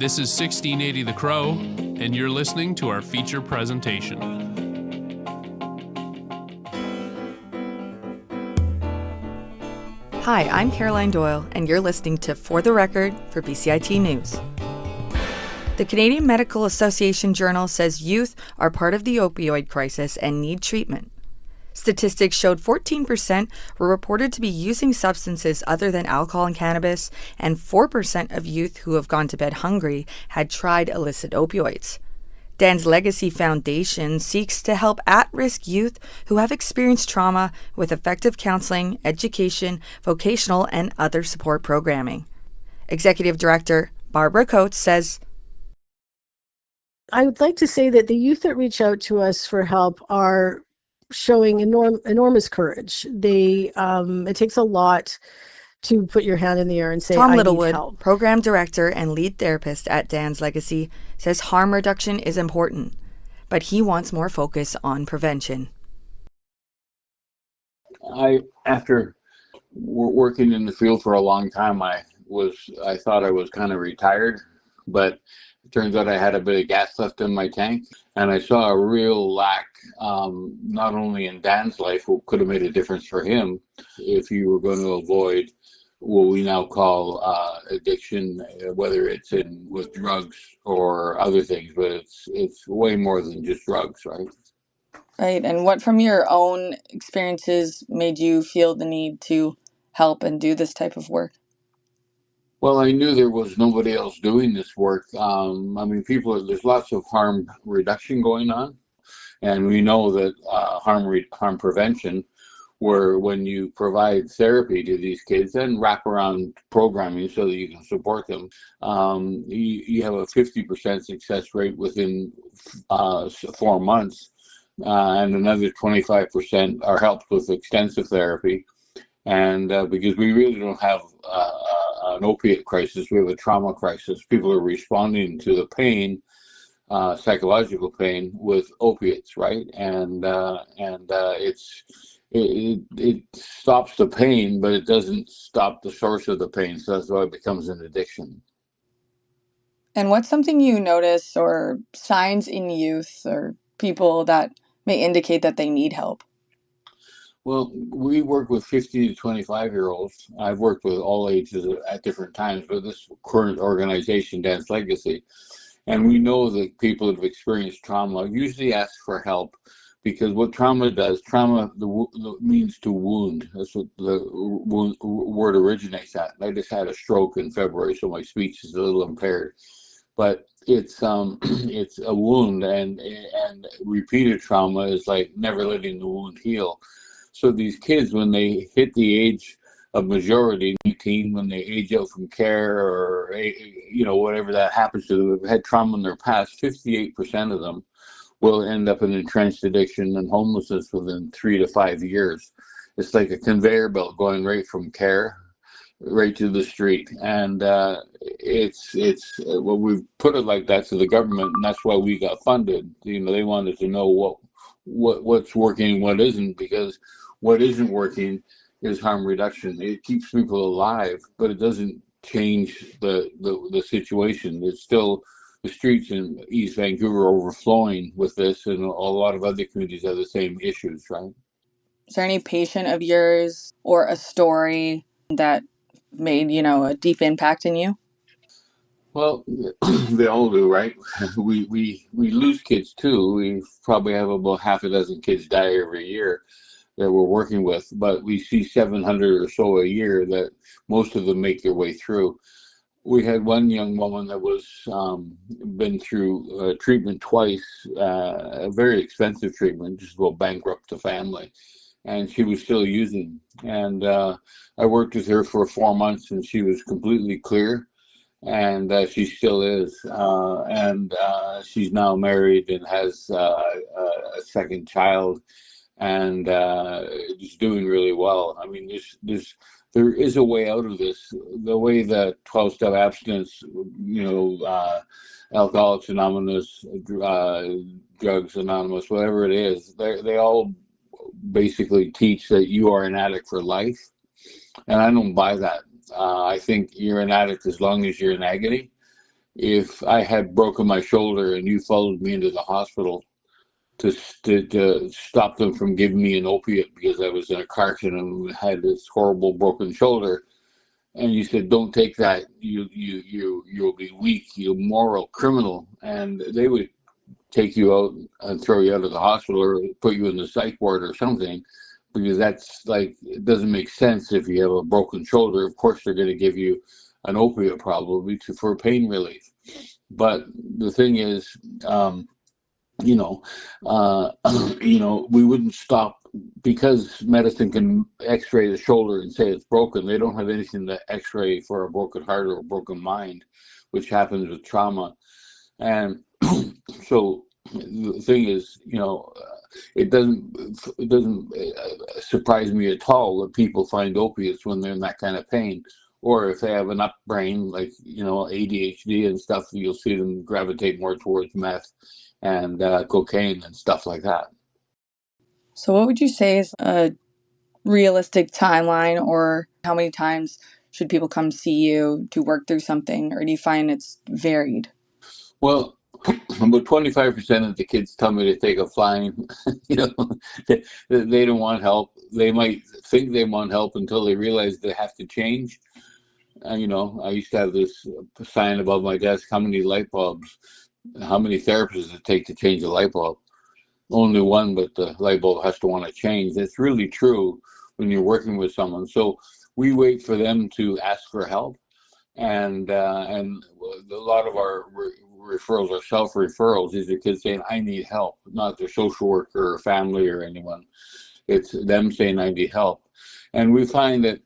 This is 1680 The Crow, and you're listening to our feature presentation. Hi, I'm Caroline Doyle, and you're listening to For the Record for BCIT News. The Canadian Medical Association Journal says youth are part of the opioid crisis and need treatment. Statistics showed 14% were reported to be using substances other than alcohol and cannabis, and 4% of youth who have gone to bed hungry had tried illicit opioids. Dan's Legacy Foundation seeks to help at-risk youth who have experienced trauma with effective counseling, education, vocational, and other support programming. Executive Director Barbara Coates says, I would like to say that the youth that reach out to us for help are showing enormous courage. It takes a lot to put your hand in the air and say, Tom I Littlewood, need help. Program Director and Lead Therapist at Dan's Legacy, says harm reduction is important, but he wants more focus on prevention. After working in the field for a long time, I thought I was kind of retired, but it turns out I had a bit of gas left in my tank, and I saw a real lack, not only in Dan's life, what could have made a difference for him if you were going to avoid what we now call addiction, whether it's with drugs or other things, but it's way more than just drugs, right? Right, and what from your own experiences made you feel the need to help and do this type of work? Well, I knew there was nobody else doing this work. There's lots of harm reduction going on, and we know that harm prevention, where when you provide therapy to these kids and wraparound programming so that you can support them, you have a 50% success rate within 4 months, and another 25% are helped with extensive therapy. And because we really don't have an opiate crisis, we have a trauma crisis. People are responding to the pain, psychological pain, with opiates, right? And it stops the pain, but it doesn't stop the source of the pain. So that's why it becomes an addiction. And what's something you notice or signs in youth or people that may indicate that they need help? Well, we work with 15 to 25-year-olds. I've worked with all ages at different times, but this current organization, Dan's Legacy, and we know that people that have experienced trauma usually ask for help, because what trauma does, means to wound. That's what the word originates at. I just had a stroke in February, so my speech is a little impaired. But it's a wound, and repeated trauma is like never letting the wound heal. So these kids, when they hit the age of majority, 18, when they age out from care or whatever that happens to them, have had trauma in their past, 58% of them will end up in entrenched addiction and homelessness within 3 to 5 years. It's like a conveyor belt going right from care right to the street, and it's well, we've put it like that to the government, and that's why we got funded. They wanted to know what's working and what isn't, because what isn't working is harm reduction. It keeps people alive, but it doesn't change the situation. It's still, the streets in East Vancouver are overflowing with this, and a lot of other communities have the same issues, right? Is there any patient of yours or a story that made, a deep impact in you? Well, they all do, right? We lose kids too. We probably have about half a dozen kids die every year that we're working with, but we see 700 or so a year that most of them make their way through. We had one young woman that was been through treatment twice, a very expensive treatment, just will bankrupt the family, and she was still using. And I worked with her for 4 months, and she was completely clear. And she still is, and she's now married and has a second child, and is doing really well. I mean, there is a way out of this. The way that 12-step abstinence, Alcoholics Anonymous, Drugs Anonymous, whatever it is, they all basically teach that you are an addict for life, and I don't buy that. I think you're an addict as long as you're in agony, if I had broken my shoulder and you followed me into the hospital to stop them from giving me an opiate because I was in a car accident and had this horrible broken shoulder, and you said, "Don't take that. You'll be weak. You're moral criminal," and they would take you out and throw you out of the hospital or put you in the psych ward or something, because that's like, it doesn't make sense. If you have a broken shoulder, of course they're going to give you an opiate probably for pain relief. But the thing is, you know, we wouldn't stop because medicine can x-ray the shoulder and say it's broken. They don't have anything to x-ray for a broken heart or a broken mind, which happens with trauma. And so the thing is, it doesn't surprise me at all that people find opiates when they're in that kind of pain, or if they have an up brain like ADHD and stuff, you'll see them gravitate more towards meth and cocaine and stuff like that. So what would you say is a realistic timeline, or how many times should people come see you to work through something, or do you find it's varied? Well, about 25% of the kids tell me to take a fine. They don't want help. They might think they want help until they realize they have to change. I used to have this sign above my desk: how many light bulbs, how many therapists does it take to change a light bulb? Only one, but the light bulb has to want to change. It's really true when you're working with someone. So we wait for them to ask for help, and a lot of our referrals are self-referrals. These are kids saying, "I need help," not their social worker or family or anyone. It's them saying, "I need help." And we find that,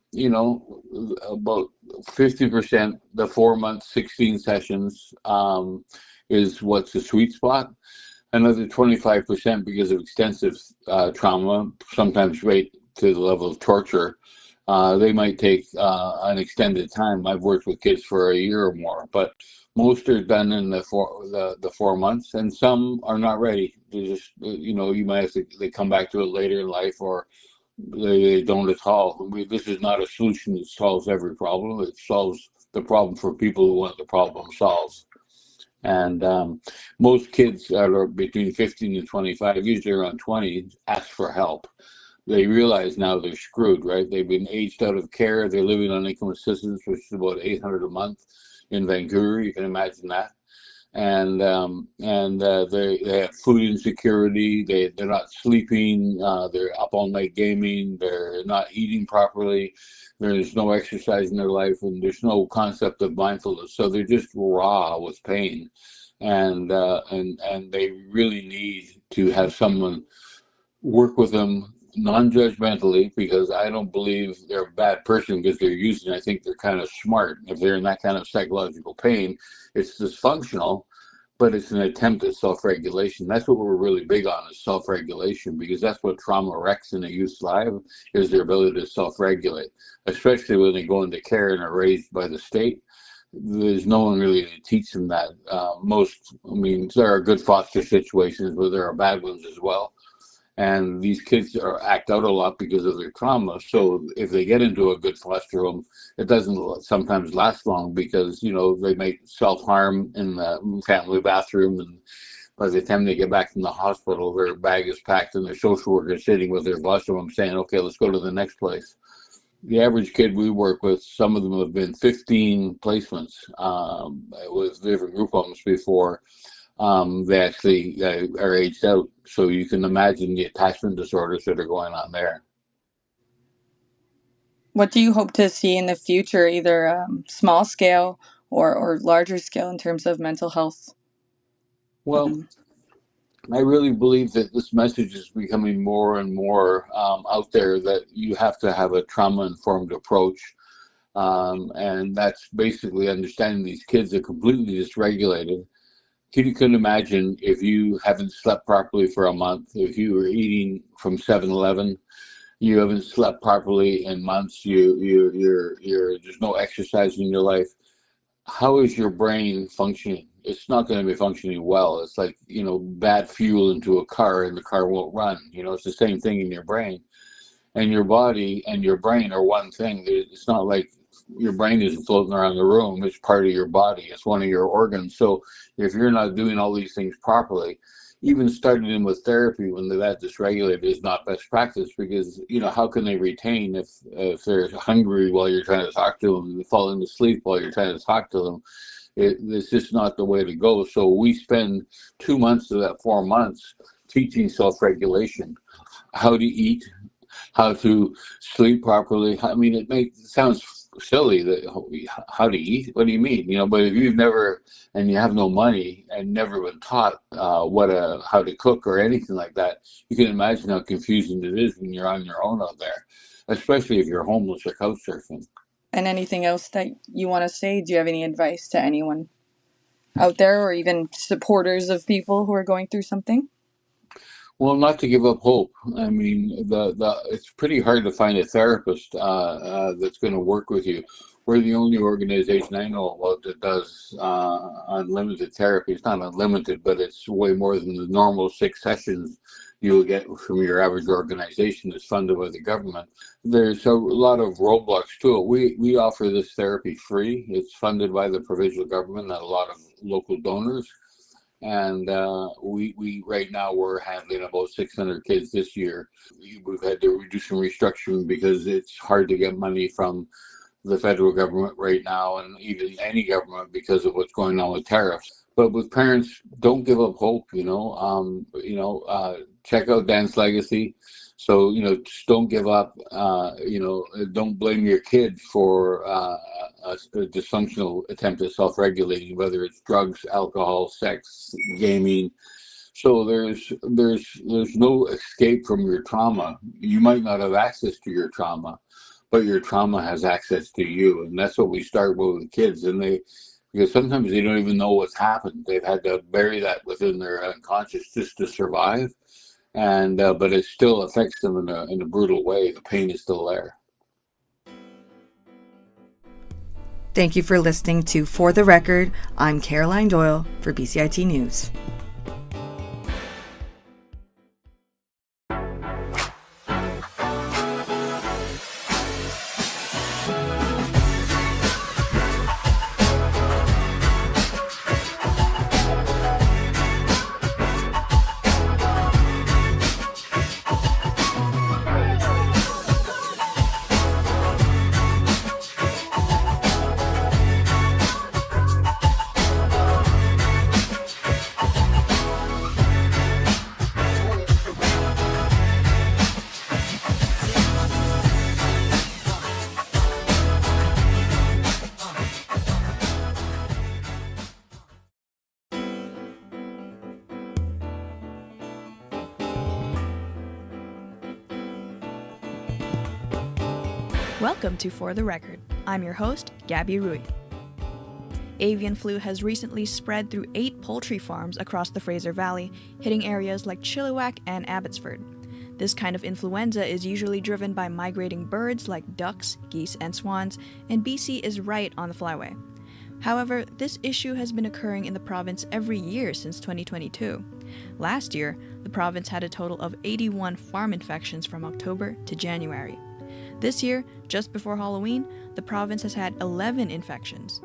about 50%, the 4 months, 16 sessions is what's the sweet spot. Another 25%, because of extensive trauma, sometimes right to the level of torture, they might take an extended time. I've worked with kids for a year or more, but most are done in the 4 months, and some are not ready. They just, you might have to, they come back to it later in life, or they don't at all. This is not a solution that solves every problem. It solves the problem for people who want the problem solved. And most kids that are between 15 and 25, usually around 20, ask for help. They realize now they're screwed, right? They've been aged out of care. They're living on income assistance, which is about $800 a month in Vancouver. You can imagine that. And they have food insecurity. They're not sleeping. They're up all night gaming. They're not eating properly. There's no exercise in their life, and there's no concept of mindfulness. So they're just raw with pain, and they really need to have someone work with them non-judgmentally, because I don't believe they're a bad person because they're using. I think they're kind of smart. If they're in that kind of psychological pain, it's dysfunctional, but it's an attempt at self-regulation. That's what we're really big on, is self-regulation, because that's what trauma wrecks in a youth's life, is their ability to self-regulate, especially when they go into care and are raised by the state. There's no one really to teach them that. There are good foster situations, but there are bad ones as well. And these kids act out a lot because of their trauma. So if they get into a good foster home, it doesn't sometimes last long, because, they may self-harm in the family bathroom. And by the time they get back from the hospital, their bag is packed and their social worker is sitting with their foster home saying, "Okay, let's go to the next place." The average kid we work with, some of them have been 15 placements with different group homes before they actually are aged out. So you can imagine the attachment disorders that are going on there. What do you hope to see in the future, either small scale or larger scale, in terms of mental health? Well, I really believe that this message is becoming more and more out there, that you have to have a trauma-informed approach. And that's basically understanding these kids are completely dysregulated. You can imagine if you haven't slept properly for a month, if you were eating from 7-Eleven, you haven't slept properly in months, there's no exercise in your life. How is your brain functioning? It's not going to be functioning well. It's like, bad fuel into a car and the car won't run. It's the same thing in your brain. And your body and your brain are one thing. It's not like your brain isn't floating around the room. It's part of your body. It's one of your organs. So if you're not doing all these things properly, even starting in with therapy when they're that dysregulated is not best practice, because how can they retain if they're hungry while you're trying to talk to them, falling asleep while you're trying to talk to them. It's just not the way to go. So we spend 2 months of that 4 months teaching self-regulation, how to eat, how to sleep properly. I mean, it sounds silly that how to eat. What do you mean? But if you've never, and you have no money and never been taught how to cook or anything like that, you can imagine how confusing it is when you're on your own out there, especially if you're homeless or couch surfing. And anything else that you want to say? Do you have any advice to anyone out there, or even supporters of people who are going through something? Well, not to give up hope. I mean, it's pretty hard to find a therapist that's going to work with you. We're the only organization I know about that does unlimited therapy. It's not unlimited, but it's way more than the normal 6 sessions you'll get from your average organization that's funded by the government. There's a lot of roadblocks to it. We offer this therapy free. It's funded by the provincial government and a lot of local donors. And we right now we're handling about 600 kids this year. We've had to do some restructuring because it's hard to get money from the federal government right now, and even any government, because of what's going on with tariffs. But with parents, don't give up hope. Check out Dance Legacy. So just don't give up. Don't blame your kid for a dysfunctional attempt at self-regulating, whether it's drugs, alcohol, sex, gaming. So there's no escape from your trauma. You might not have access to your trauma, but your trauma has access to you, and that's what we start with the kids. And because sometimes they don't even know what's happened. They've had to bury that within their unconscious just to survive. And but it still affects them in a brutal way. The pain is still there. Thank you for listening to For the Record. I'm Caroline Doyle for BCIT News. Welcome to For the Record. I'm your host, Gabby Rui. Avian flu has recently spread through 8 poultry farms across the Fraser Valley, hitting areas like Chilliwack and Abbotsford. This kind of influenza is usually driven by migrating birds like ducks, geese, and swans, and BC is right on the flyway. However, this issue has been occurring in the province every year since 2022. Last year, the province had a total of 81 farm infections from October to January. This year, just before Halloween, the province has had 11 infections.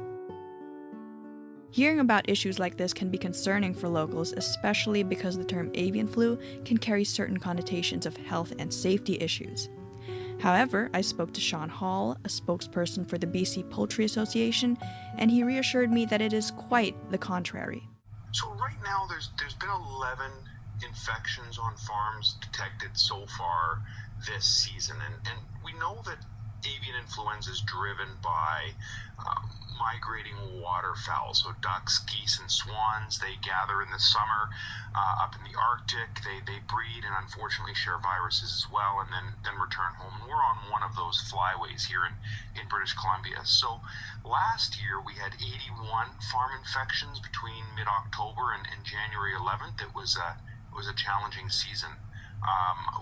Hearing about issues like this can be concerning for locals, especially because the term avian flu can carry certain connotations of health and safety issues. However, I spoke to Sean Hall, a spokesperson for the BC Poultry Association, and he reassured me that it is quite the contrary. So right now there's been 11 infections on farms detected so far this season, and we know that avian influenza is driven by migrating waterfowl, so ducks, geese, and swans. They gather in the summer up in the Arctic. They breed and unfortunately share viruses as well, and then return home. And we're on one of those flyways here in British Columbia. So last year we had 81 farm infections between mid-October and January 11th. It was a challenging season.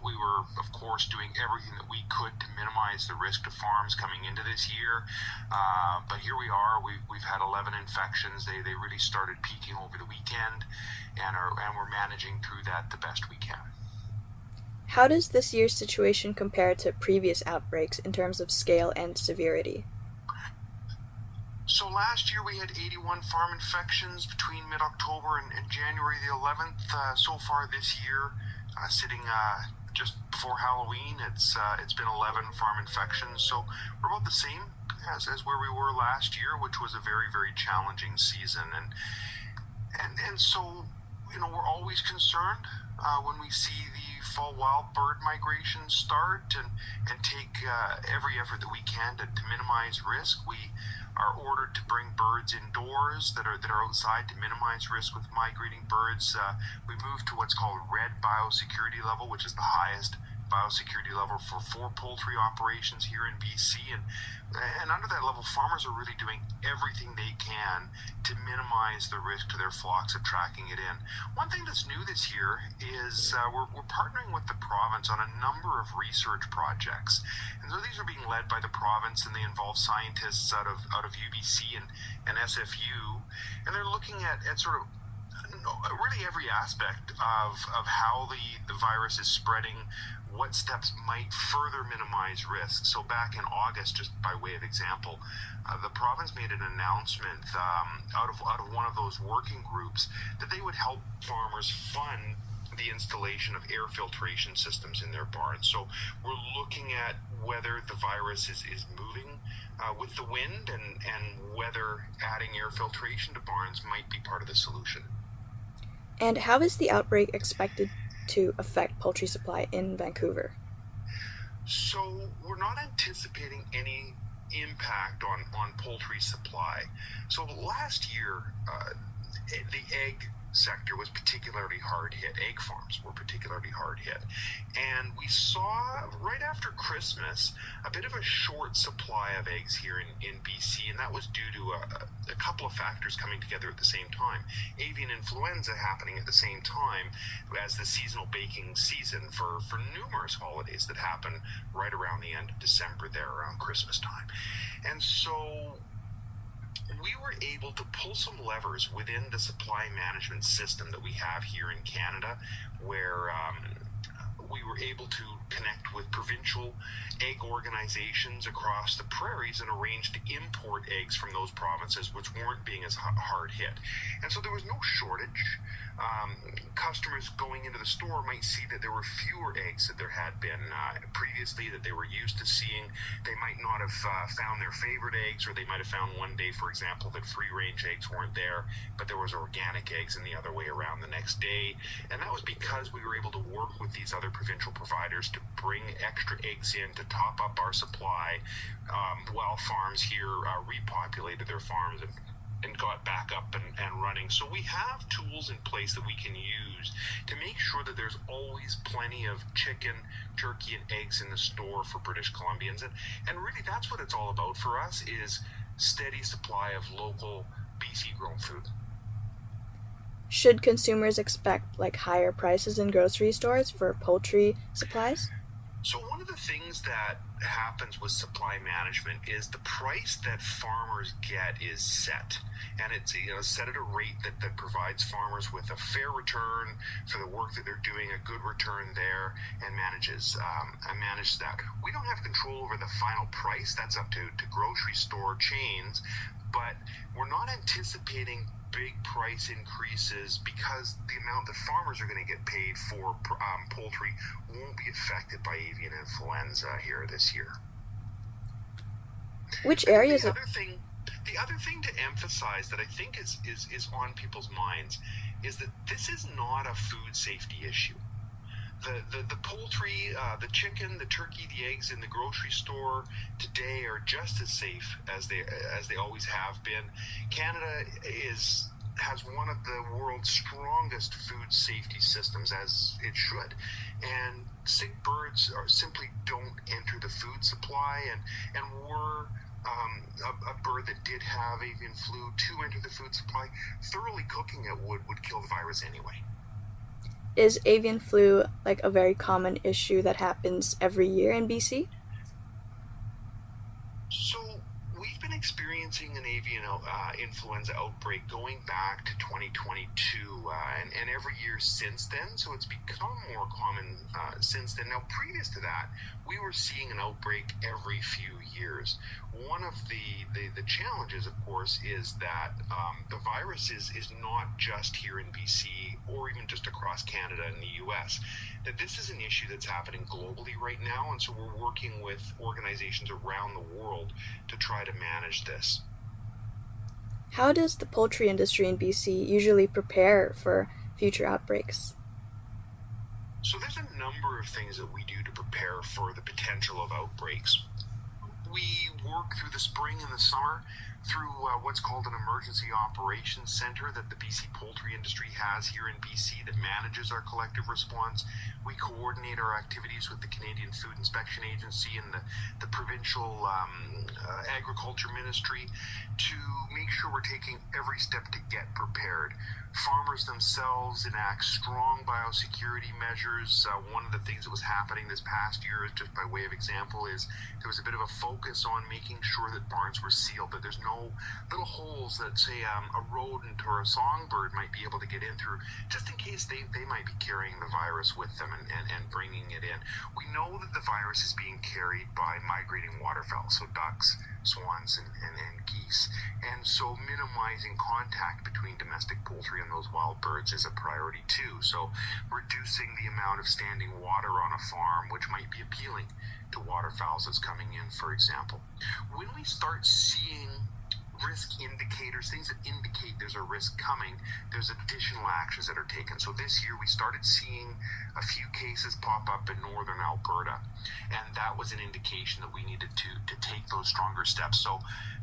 We were, of course, doing everything that we could to minimize the risk to farms coming into this year. But here we are. We've had 11 infections. They really started peaking over the weekend, and we're managing through that the best we can. How does this year's situation compare to previous outbreaks in terms of scale and severity? So last year we had 81 farm infections between mid-October and January the 11th. So far this year, sitting just before Halloween, it's been 11 farm infections. So we're about the same as where we were last year, which was a very, very challenging season. And so, we're always concerned when we see the fall wild bird migration start and take every effort that we can to minimize risk. We are ordered to bring birds indoors that are outside to minimize risk with migrating birds. We move to what's called red biosecurity level, which is the highest biosecurity level for poultry operations here in BC, and under that level, farmers are really doing everything they can to minimize the risk to their flocks of tracking it in. One thing that's new this year is we're partnering with the province on a number of research projects, and so these are being led by the province, and they involve scientists out of UBC and SFU, and they're looking at sort of really every aspect of how the virus is spreading, what steps might further minimize risk. So back in August, just by way of example, the province made an announcement out of one of those working groups that they would help farmers fund the installation of air filtration systems in their barns. So we're looking at whether the virus is moving with the wind and whether adding air filtration to barns might be part of the solution. And how is the outbreak expected to affect poultry supply in Vancouver? So we're not anticipating any impact on poultry supply. So last year, the egg sector was particularly hard hit. Egg farms were particularly hard hit. And we saw right after Christmas a bit of a short supply of eggs here in BC, and that was due to a couple of factors coming together at the same time. Avian influenza happening at the same time as the seasonal baking season for numerous holidays that happen right around the end of December there around Christmas time. And so we were able to pull some levers within the supply management system that we have here in Canada, where we were able to connect with provincial egg organizations across the prairies and arrange to import eggs from those provinces which weren't being as hard hit. And so there was no shortage. Customers going into the store might see that there were fewer eggs that there had been previously that they were used to seeing. They might not have found their favorite eggs, or they might have found one day, for example, that free-range eggs weren't there, but there was organic eggs in the other way around the next day. And that was because we were able to work with these other provincial providers to bring extra eggs in to top up our supply while farms here repopulated their farms and got back up and running. So we have tools in place that we can use to make sure that there's always plenty of chicken, turkey, and eggs in the store for British Columbians. And really that's what it's all about for us, is steady supply of local BC grown food. Should consumers expect higher prices in grocery stores for poultry supplies? So one of the things that happens with supply management is the price that farmers get is set, and it's set at a rate that provides farmers with a fair return for the work that they're doing, a good return there, and manages that. We don't have control over the final price. That's up to grocery store chains, but we're not anticipating big price increases because the amount that farmers are going to get paid for poultry won't be affected by avian influenza here this year. Which areas? The other thing to emphasize that I think is on people's minds is that this is not a food safety issue. The poultry, the chicken, the turkey, the eggs in the grocery store today are just as safe as they always have been. Canada has one of the world's strongest food safety systems, as it should, and sick birds simply don't enter the food supply, and were a bird that did have avian flu to enter the food supply, thoroughly cooking it would kill the virus anyway. Is avian flu a very common issue that happens every year in BC? So we've been been experiencing an avian influenza outbreak going back to 2022 and every year since then, so it's become more common since then. Now, previous to that, we were seeing an outbreak every few years. One of the challenges, of course, is that the virus is not just here in BC or even just across Canada and the US, that this is an issue that's happening globally right now, and so we're working with organizations around the world to try to manage this. How does the poultry industry in BC usually prepare for future outbreaks? So there's a number of things that we do to prepare for the potential of outbreaks. We work through the spring and the summer through what's called an emergency operations center that the BC poultry industry has here in BC that manages our collective response. We coordinate our activities with the Canadian Food Inspection Agency and the provincial agriculture ministry to make sure we're taking every step to get prepared. Farmers themselves enact strong biosecurity measures. One of the things that was happening this past year, just by way of example, is there was a bit of a focus on making sure that barns were sealed, that there's no little holes that, say, a rodent or a songbird might be able to get in through, just in case they might be carrying the virus with them and bringing it in. We know that the virus is being carried by migrating waterfowl, so ducks, swans, and geese. And so minimizing contact between domestic poultry and those wild birds is a priority too. So reducing the amount of standing water on a farm, which might be appealing to waterfowls that's coming in, for example. When we start seeing risk indicators, things that indicate there's a risk coming, there's additional actions that are taken. So this year we started seeing a few cases pop up in northern Alberta, and that was an indication that we needed to take those stronger steps. So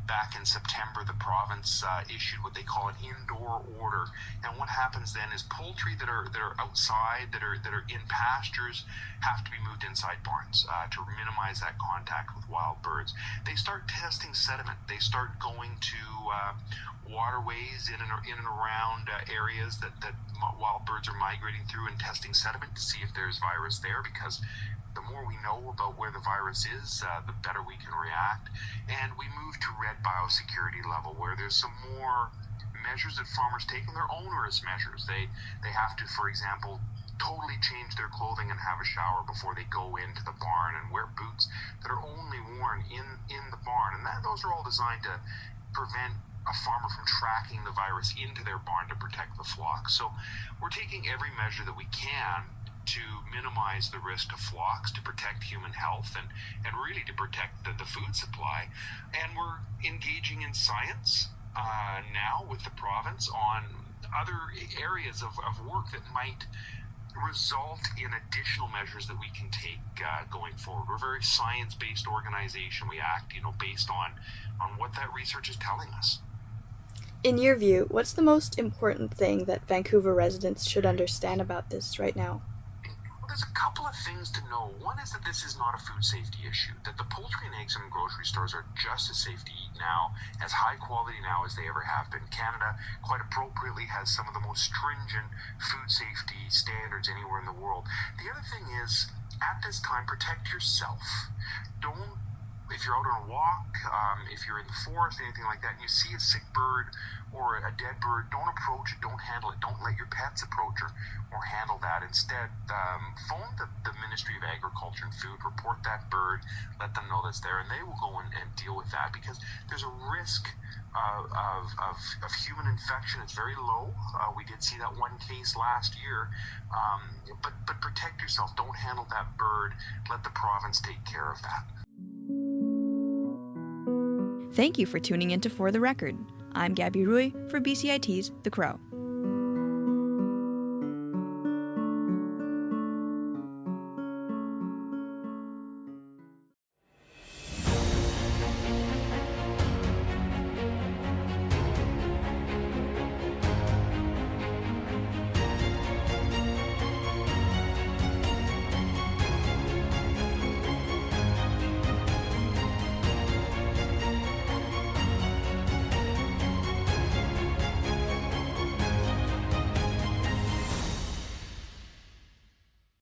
back in September, the province issued what they call an indoor order, and what happens then is poultry that are outside, that are in pastures, have to be moved inside barns to minimize that contact with wild birds. They start testing sediment. They start going to waterways in and around areas that wild birds are migrating through and testing sediment to see if there's virus there, because the more we know about where the virus is, the better we can react. And we move to red biosecurity level, where there's some more measures that farmers take, and they're onerous measures. They have to, for example, totally change their clothing and have a shower before they go into the barn, and wear boots that are only worn in the barn. And those are all designed to prevent a farmer from tracking the virus into their barn to protect the flock. So we're taking every measure that we can to minimize the risk to flocks, to protect human health, and really to protect the food supply. And we're engaging in science now with the province on other areas of work that might result in additional measures that we can take going forward. We're a very science-based organization. We act, based on what that research is telling us. In your view, what's the most important thing that Vancouver residents should understand about this right now? Well, there's a couple of things to know. One is that this is not a food safety issue, that the poultry and eggs in grocery stores are just as safe to eat now, as high quality now as they ever have been. Canada, quite appropriately, has some of the most stringent food safety standards anywhere in the world. The other thing is, at this time, protect yourself. If you're out on a walk, if you're in the forest, anything like that, and you see a sick bird or a dead bird, don't approach it, don't handle it, don't let your pets approach or handle that. Instead, phone the Ministry of Agriculture and Food, report that bird, let them know that's there, and they will go and deal with that, because there's a risk of human infection. It's very low. We did see that one case last year, but protect yourself. Don't handle that bird. Let the province take care of that. Thank you for tuning in to For the Record. I'm Gabby Rui for BCIT's The Crow.